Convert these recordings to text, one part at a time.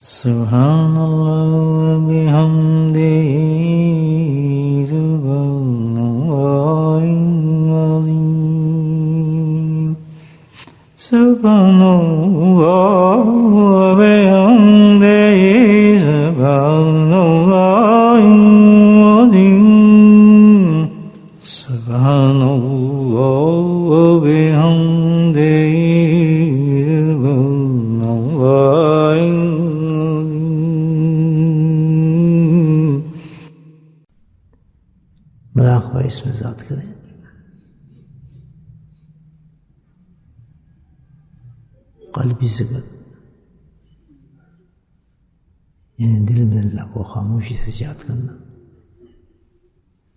Subhanallah bihamdihi subhanallahil azim. Subhanallah bihamdihi subhanallahil azim. Subhanallah bihamdihi subhanallahil مراقبہ اس میں ذات کریں. قلبی ذکر یعنی دل میں اللہ کو خاموشی سے یاد کرنا،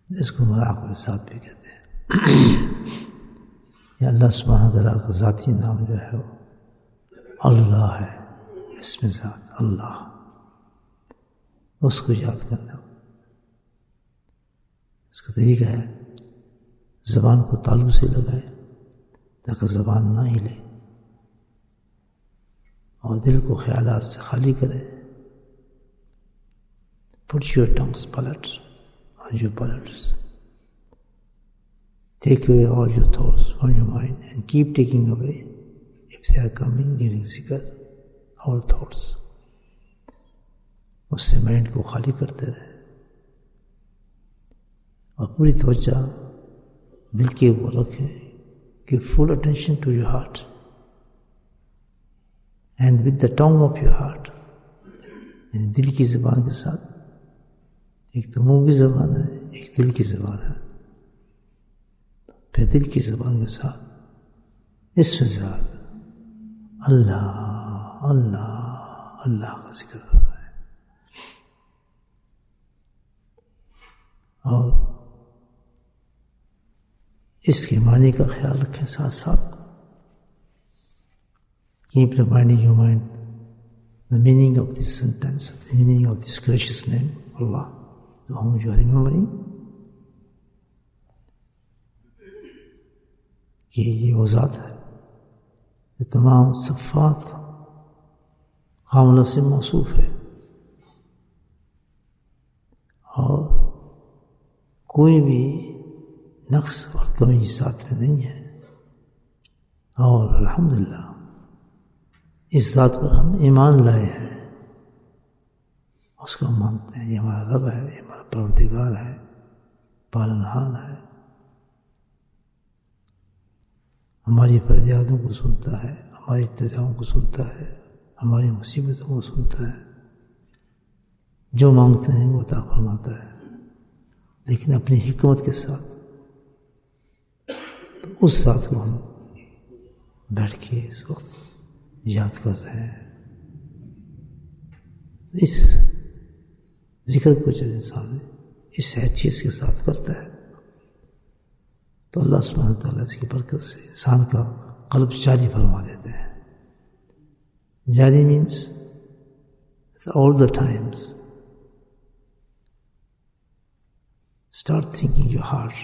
اس کو مراقبہ ذات بھی کہتے ہیں. یا اللہ سبحانہ تعالیٰ کا ذاتی نام جو ہے وہ اللہ ہے، اس میں ذات اللہ، اس کو یاد کرنا. اس کا طریقہ ہے زبان کو تالو سے لگائے تاکہ زبان نہ ہلے، اور دل کو خیالات سے خالی کرے. Put your tongue's palate on your palates. Take away all your thoughts from your mind and keep taking away, if they are coming during zikr, all thoughts. اس سے مائنڈ کو خالی کرتے رہے اور پوری توجہ دل کے اوپر رکھیں. Give full attention to your heart and with the tongue of your heart. یعنی دل کی زبان کے ساتھ، ایک تو منہ کی زبان ہے، ایک دل کی زبان ہے. پھر دل کی زبان کے ساتھ اس میں ذات اللہ اللہ اللہ کا ذکر کر رہا ہے. اور اس کے معنی کا خیال رکھیں ساتھ ساتھ. Keep reminding your mind the meaning of this sentence, the meaning of this gracious name, Allah, to whom you are remembering. کہ یہ وہ ذات ہے جو تمام صفات کاملہ سے موصوف ہے، اور کوئی بھی نقص اور کمی اس ذات میں نہیں ہے. اور الحمدللہ اس ذات پر ہم ایمان لائے ہیں، اس کو ہم مانتے ہیں. یہ ہمارا رب ہے، یہ ہمارا پروردگار ہے، پالنہار ہے، ہماری فریادوں کو سنتا ہے، ہماری التجاؤں کو سنتا ہے، ہماری مصیبتوں کو سنتا ہے. جو مانگتے ہیں وہ عطا فرماتا ہے، لیکن اپنی حکمت کے ساتھ. اس ذات کو ہم بیٹھ کے اس وقت یاد کر رہے ہیں. اس ذکر کو جب انسان اس حیثیت کے ساتھ کرتا ہے تو اللہ سبحانہ تعالیٰ اس کی برکت سے انسان کا قلب جاری فرما دیتے ہیں. جاری means all the times start thinking your heart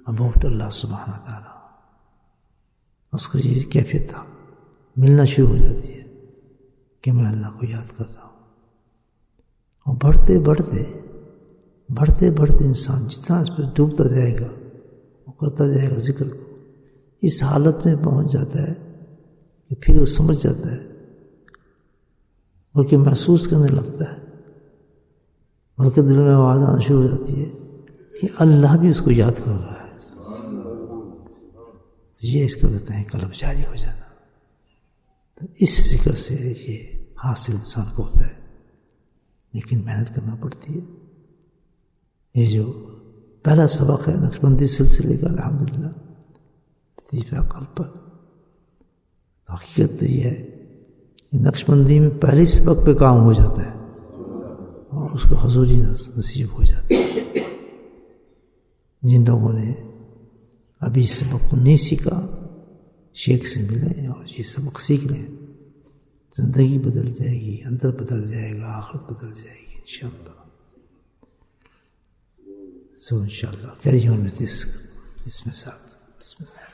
about Allah سبحانہ تعالیٰ. اس کو یہ کیفیت ملنا شروع ہو جاتی ہے کہ میں اللہ کو یاد کر رہا ہوں. اور بڑھتے بڑھتے انسان جتنا اس پر ڈوبتا جائے گا، وہ کرتا جائے گا ذکر کو، اس حالت میں پہنچ جاتا ہے کہ پھر وہ سمجھ جاتا ہے، بلکہ محسوس کرنے لگتا ہے، بلکہ دل میں آواز آنا شروع ہو جاتی ہے کہ اللہ بھی اس کو یاد کر رہا ہے. یہ اس کو کہتے ہیں قلب جاری ہو جانا. تو اس ذکر سے یہ حاصل انسان کو ہوتا ہے، لیکن محنت کرنا پڑتی ہے. یہ جو پہلا سبق ہے نقشبندی سلسلے کا، الحمدللہ لطیفہ قلب پر، حقیقت تو یہ ہے کہ نقشبندی میں پہلی سبق پہ کام ہو جاتا ہے اور اس کو حضوری نصیب ہو جاتی ہے. جن لوگوں نے ابھی اس سبق کو نہیں سیکھا، شیخ سے ملیں اور یہ سبق سیکھ لیں، زندگی بدل جائے گی، اندر بدل جائے گا، آخرت بدل جائے گی انشاءاللہ. So inshallah, carry on with this message. Bismillah.